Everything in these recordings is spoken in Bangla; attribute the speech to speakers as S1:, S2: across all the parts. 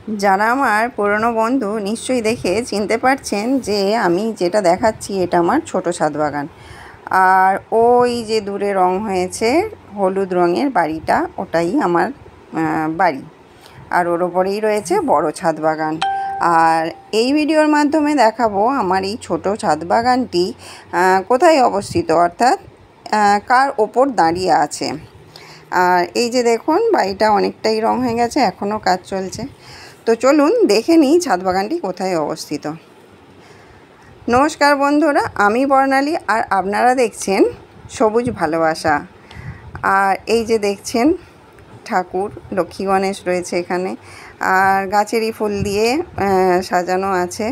S1: যারা আমার পুরনো বন্ধু নিশ্চয়ই দেখে চিনতে পারছেন যে আমি যেটা দেখাচ্ছি এটা আমার ছোট ছাদ বাগান। আর ওই যে দূরে রং হয়েছে হলুদ রঙের বাড়িটা, ওটাই আমার বাড়ি। আর ওর ওপরেই রয়েছে বড় ছাদ বাগান। আর এই ভিডিওর মাধ্যমে দেখাবো আমার এই ছোট ছাদ বাগানটি কোথায় অবস্থিত, অর্থাৎ কার ওপর দাঁড়িয়ে আছে। আর এই যে দেখুন, বাড়িটা অনেকটাই রং হয়ে গেছে, এখনও কাজ চলছে। তো চলুন দেখে নিই ছাদ বাগানটি কোথায় অবস্থিত। নমস্কার বন্ধুরা, আমি বর্ণালী আর আপনারা দেখছেন সবুজ ভালোবাসা। আর এই যে দেখছেন ঠাকুর লক্ষ্মী গণেশ রয়েছে এখানে, আর গাছেরই ফুল দিয়ে সাজানো আছে।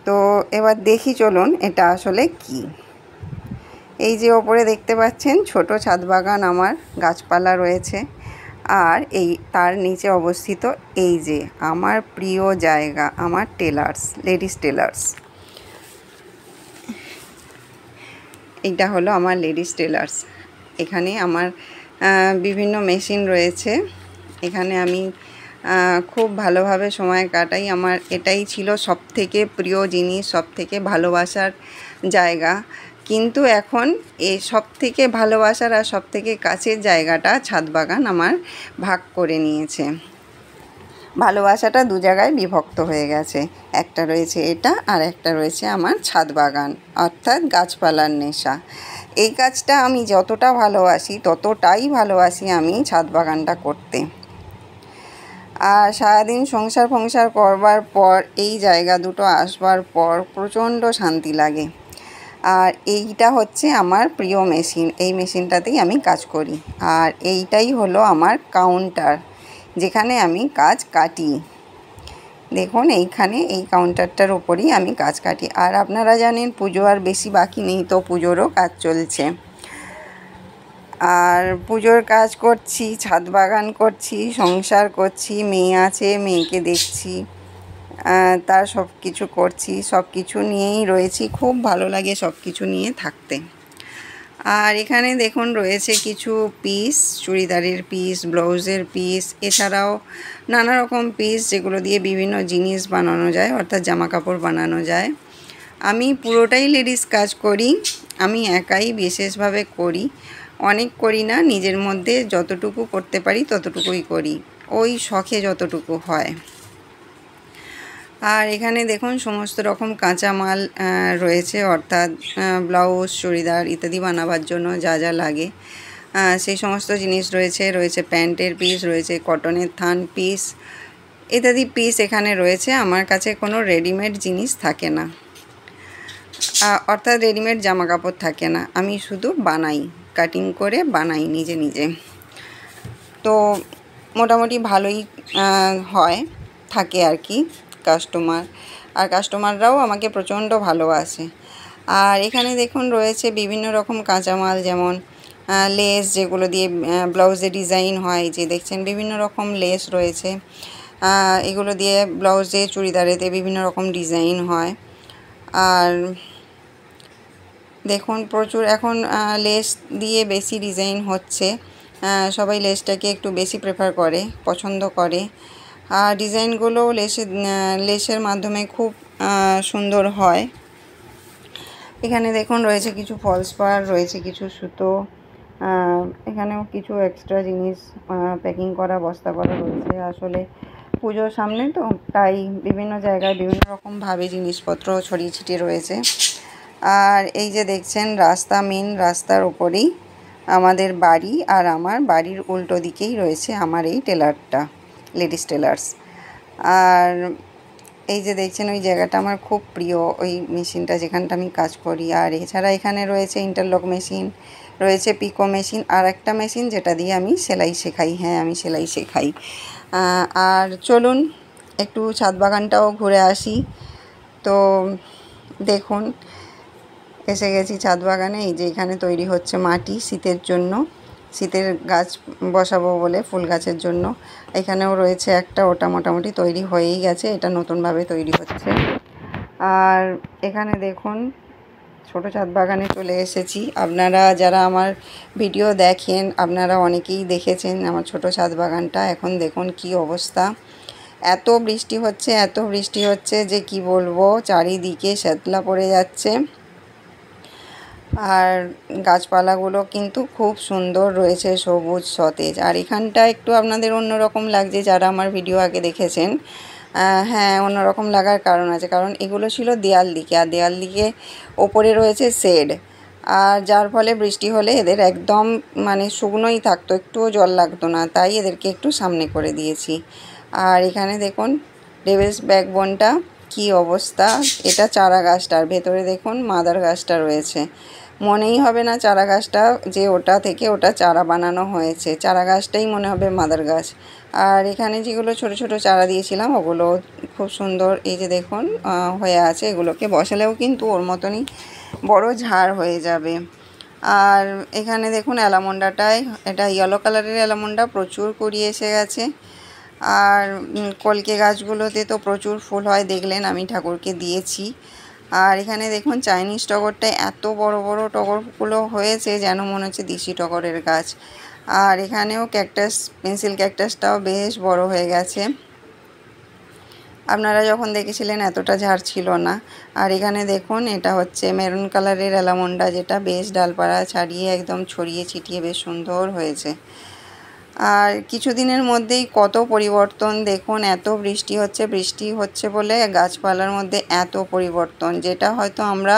S1: তো এবার দেখি চলুন এটা আসলে কি। এই যে ওপরে দেখতে পাচ্ছেন ছোট ছাদ বাগান আমার, গাছপালা রয়েছে। আর এই তার নিচে অবস্থিত এই যে আমার প্রিয় জায়গা, আমার টেলার্স, লেডিস টেলার্স। এইটা হলো আমার লেডিস টেলার্স। এখানে আমার বিভিন্ন মেশিন রয়েছে। এখানে আমি খুব ভালোভাবে সময় কাটাই। আমার এটাই ছিল সবথেকে প্রিয় জিনিস, সবথেকে ভালোবাসার জায়গা। কিন্তু এখন এই সবথেকে ভালোবাসার আর সবথেকে কাছের জায়গাটা ছাদ বাগান আমার ভাগ করে নিয়েছে। ভালোবাসাটা দু জায়গায় বিভক্ত হয়ে গেছে, একটা রয়েছে এটা আর একটা রয়েছে আমার ছাদ বাগান, অর্থাৎ গাছপালার নেশা। এই কাজটা আমি যতটা ভালোবাসি ততটাই ভালোবাসি আমি ছাদ বাগানটা করতে। আর সারাদিন সংসার করবার পর এই জায়গা দুটো আসবার পর প্রচণ্ড শান্তি লাগে। আর এইটা হচ্ছে আমার প্রিয় মেশিন, এই মেশিনটাতেই আমি কাজ করি। আর এইটাই হলো আমার কাউন্টার, যেখানে আমি কাজ কাটি। দেখুন এইখানে এই কাউন্টারটার উপরই আমি কাজ কাটি। আর আপনারা জানেন পুজো আর বেশি বাকি নেই, তো পুজোরও কাজ চলছে। আর পুজোর কাজ করছি, ছাদ বাগান করছি, সংসার করছি, মেয়ে আছে, মেয়েকে দেখছি, তার সব কিছু করছি, সব কিছু নিয়েই রয়েছি। খুব ভালো লাগে সব কিছু নিয়ে থাকতে। আর এখানে দেখুন রয়েছে কিছু পিস, চুড়িদারের পিস, ব্লাউজের পিস, এছাড়াও নানা রকম পিস যেগুলো দিয়ে বিভিন্ন জিনিস বানানো যায়, অর্থাৎ জামা কাপড় বানানো যায়। আমি পুরোটাই লেডিস কাজ করি, আমি একাই বিশেষভাবে করি, অনেক করি না, নিজের মধ্যে যতটুকু করতে পারি ততটুকুই করি, ওই শখে যতটুকু হয়। আর এখানে দেখুন সমস্ত রকম কাঁচামাল রয়েছে, অর্থাৎ ব্লাউজ, চুড়িদার ইত্যাদি বানাবার জন্য যা যা লাগে সেই সমস্ত জিনিস রয়েছে। রয়েছে প্যান্টের পিস, রয়েছে কটনের থান পিস ইত্যাদি পিস এখানে রয়েছে। আমার কাছে কোনো রেডিমেড জিনিস থাকে না, অর্থাৎ রেডিমেড জামা কাপড় থাকে না, আমি শুধু বানাই, কাটিং করে বানাই নিজে নিজে। তো মোটামুটি ভালোই হয়, থাকে আর কি কাস্টমার, আর কাস্টমাররাও আমাকে প্রচণ্ড ভালোবাসে। আর এখানে দেখুন রয়েছে বিভিন্ন রকম কাঁচামাল, যেমন লেস, যেগুলো দিয়ে ব্লাউজে ডিজাইন হয়, যে দেখছেন বিভিন্ন রকম লেস রয়েছে, এগুলো দিয়ে ব্লাউজে, চুড়িদারেতে বিভিন্ন রকম ডিজাইন হয়। আর দেখুন প্রচুর এখন লেস দিয়ে বেশি ডিজাইন হচ্ছে, সবাই লেসটাকে একটু বেশি প্রেফার করে, পছন্দ করে। আর ডিজাইনগুলো লেসের মাধ্যমে খুব সুন্দর হয়। এখানে দেখুন রয়েছে কিছু ফলস পাড়, রয়েছে কিছু সুতো, এখানেও কিছু এক্সট্রা জিনিস প্যাকিং করা, বস্তা করা রয়েছে। আসলে পুজোর সামনে তো, তাই বিভিন্ন জায়গায় বিভিন্ন রকমভাবে জিনিসপত্র ছড়িয়ে ছিটিয়ে রয়েছে। আর এই যে দেখছেন রাস্তা, মেন রাস্তার ওপরেই আমাদের বাড়ি, আর আমার বাড়ির উল্টো দিকেই রয়েছে আমার এই টেলারটা, লেডিস টেলার্স। আর এই যে দেখছেন ওই জায়গাটা আমার খুব প্রিয়, ওই মেশিনটা যেখানটা আমি কাজ করি। আর এছাড়া এখানে রয়েছে ইন্টারলক মেশিন, রয়েছে পিকো মেশিন, আর একটা মেশিন যেটা দিয়ে আমি সেলাই শেখাই। হ্যাঁ, আমি সেলাই শেখাই। আর চলুন একটু ছাদ বাগানটাও ঘুরে আসি। তো দেখুন এসে গেছি ছাদ বাগানে। এই যে এখানে তৈরি হচ্ছে মাটি শীতের জন্য, শীতের গাছ বসাবো বলে, ফুল গাছের জন্য। এখানেও রয়েছে একটা, ওটা মোটামুটি তৈরি হয়েই গেছে, এটা নতুনভাবে তৈরি হচ্ছে। আর এখানে দেখুন ছোট ছাদ বাগানে চলে এসেছি। আপনারা যারা আমার ভিডিও দেখেন আপনারা অনেকেই দেখেছেন আমার ছোট ছাদ বাগানটা। এখন দেখুন কি অবস্থা, এত বৃষ্টি হচ্ছে যে কি বলবো, চারিদিকে শ্যাতলা পড়ে যাচ্ছে। আর গাছপালাগুলো কিন্তু খুব সুন্দর রয়েছে, সবুজ সতেজ। আর এখানটা একটু আপনাদের অন্যরকম লাগছে যারা আমার ভিডিও আগে দেখেছেন। হ্যাঁ, অন্যরকম লাগার কারণ আছে, কারণ এগুলো ছিল দেয়াল দিকে, আর দেয়াল দিকে ওপরে রয়েছে শেড, আর যার ফলে বৃষ্টি হলে এদের একদম মানে শুকনোই থাকতো, একটুও জল লাগতো না, তাই এদেরকে একটু সামনে করে দিয়েছি। আর এখানে দেখুন ডেভিলস ব্যাকবোনটা কি অবস্থা, এটা চারা গাছটার ভেতরে দেখুন মাদার গাছটা রয়েছে। মনেই হবে না চারা গাছটা যে ওটা থেকে ওটা চারা বানানো হয়েছে, চারা গাছটাই মনে হবে মাদার গাছ। আর এখানে যেগুলো ছোট ছোট চারা দিয়েছিলাম ওগুলো খুব সুন্দর, এই যে দেখুন হয়ে আছে। এগুলোকে বসালেও কিন্তু ওর মতনই বড় ঝাড় হয়ে যাবে। আর এখানে দেখুন অ্যালামন্ডাটায়, এটা ইয়েলো কালারের অ্যালামন্ডা, প্রচুর কুড়ি এসে গেছে। আর কলকে গাছগুলোতে তো প্রচুর ফুল হয়, দেখলেন আমি ঠাকুরকে দিয়েছি। আর এখানে দেখুন চাইনিজ টগরটায় এত বড় বড় টগরগুলো হয়েছে যেন মনে হচ্ছে দেশি টগরের গাছ। আর এখানেও ক্যাকটাস, পেন্সিল ক্যাকটাসটাও বেশ বড় হয়ে গেছে। আপনারা যখন দেখেছিলেন এতটা ঝাড় ছিল না। আর এখানে দেখুন এটা হচ্ছে মেরুন কালারের অ্যালামন্ডা, যেটা বেশ ডালপাড়া ছাড়িয়ে একদম ছড়িয়ে ছিটিয়ে বেশ সুন্দর হয়েছে। আর কিছুদিনের মধ্যেই কত পরিবর্তন দেখুন, এত বৃষ্টি হচ্ছে বলে গাছপালার মধ্যে এত পরিবর্তন, যেটা হয়তো আমরা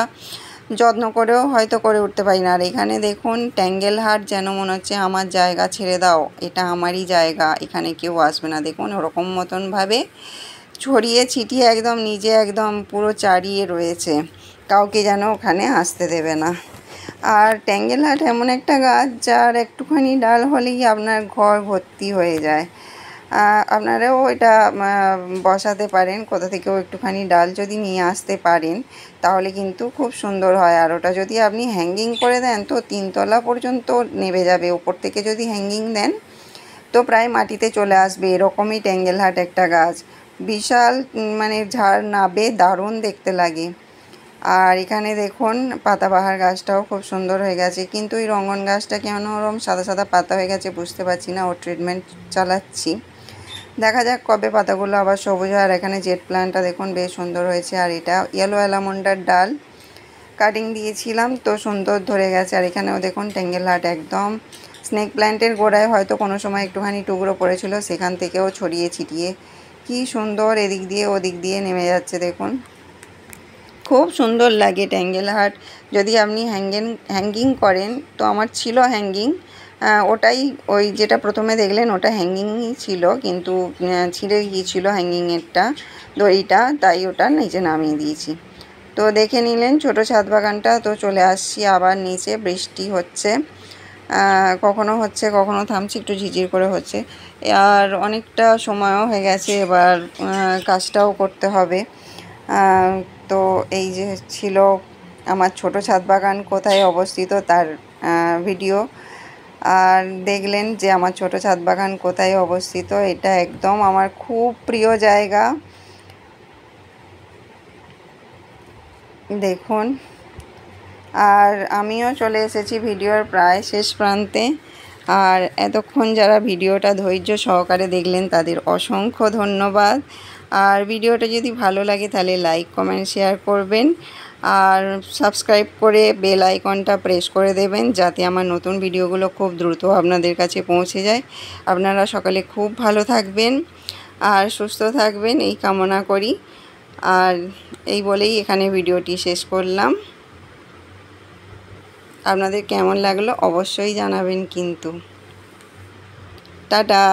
S1: যত্ন করেও হয়তো করে উঠতে পারি না। আর এখানে দেখুন ট্যাঙ্গেল হাট, যেন মনে হচ্ছে আমার জায়গা ছেড়ে দাও, এটা আমারই জায়গা, এখানে কেউ আসবে না। দেখুন ওরকম মতনভাবে ছড়িয়ে ছিটিয়ে একদম নিজে একদম পুরো চারিয়ে রয়েছে, কাউকে যেন ওখানে আসতে দেবে না। আর ট্যাঙ্গেল হাট এমন একটা গাছ যার একটুখানি ডাল হলেই আপনার ঘর ভর্তি হয়ে যায়। আপনারাও এটা বসাতে পারেন, কোথা থেকেও একটুখানি ডাল যদি নিয়ে আসতে পারেন তাহলে কিন্তু খুব সুন্দর হয়। আর ওটা যদি আপনি হ্যাঙ্গিং করে দেন তো 3 তলা পর্যন্ত নেমে যাবে, ওপর থেকে যদি হ্যাঙ্গিং দেন তো প্রায় মাটিতে চলে আসবে। এরকমই ট্যাঙ্গেল হাট একটা গাছ, বিশাল মানে ঝাড় নাবে, দারুণ দেখতে লাগে। আর এখানে দেখুন পাতাবাহার গাছটাও খুব সুন্দর হয়ে গেছে, কিন্তু এই রঙ্গন গাছটা কেন ওরকম সাদা সাদা পাতা হয়ে গেছে বুঝতে পারছি না, ওর ট্রিটমেন্ট চালাচ্ছি, দেখা যাক কবে পাতাগুলো আবার সবুজ হয়। আর এখানে জেট প্ল্যান্টটা দেখুন বেশ সুন্দর হয়েছে। আর এটা ইয়েলো অ্যালামন্ডার ডাল কাটিং দিয়েছিলাম তো সুন্দর ধরে গেছে। আর এখানেও দেখুন ট্যাঙ্গেল হাট একদম স্নেক প্ল্যান্টের গোড়ায় হয়তো কোনো সময় একটুখানি টুকরো পড়েছিল, সেখান থেকেও ছড়িয়ে ছিটিয়ে কি সুন্দর এদিক দিয়ে ওদিক দিয়ে নেমে যাচ্ছে। দেখুন খুব সুন্দর লাগে ট্যাঙ্গেল হাট যদি আপনি হ্যাঙ্গিং করেন। তো আমার ছিল হ্যাঙ্গিং, ওটাই ওই যেটা প্রথমে দেখলেন ওটা হ্যাঙ্গিংই ছিল, কিন্তু ছিঁড়ে গিয়েছিল হ্যাঙ্গিংয়েরটা দড়িটা, তাই ওটা নিচে নামিয়ে দিয়েছি। তো দেখে নিলেন ছোট ছাদ বাগানটা। তো চলে আসছি আবার নিচে, বৃষ্টি হচ্ছে, কখনো হচ্ছে কখনো থামছে, একটু ঝিঝির করে হচ্ছে। আর অনেকটা সময়ও হয়ে গেছে, এবার কাজটাও করতে হবে। তো এই যে ছিল আমার ছোট ছাদ বাগান কোথায় অবস্থিত তার ভিডিও। আর দেখলেন যে আমার ছোট ছাদ বাগান কোথায় অবস্থিত, এটা একদম আমার খুব প্রিয় জায়গা। দেখুন আর আমিও চলে এসেছি ভিডিওর প্রায় শেষ প্রান্তে। আর এতক্ষণ যারা ভিডিওটা ধৈর্য সহকারে দেখলেন তাদের অসংখ্য ধন্যবাদ। আর ভিডিওটা যদি ভালো লাগে তাহলে লাইক কমেন্ট শেয়ার করবেন, আর সাবস্ক্রাইব করে বেল আইকনটা প্রেস করে দেবেন যাতে আমার নতুন ভিডিওগুলো খুব দ্রুত আপনাদের কাছে পৌঁছে যায়। আপনারা সকালে খুব ভালো থাকবেন আর সুস্থ থাকবেন এই কামনা করি। আর এই বলেই এখানে ভিডিওটি শেষ করলাম। আপনাদের কেমন লাগলো অবশ্যই জানাবেন কিন্তু। টাটা।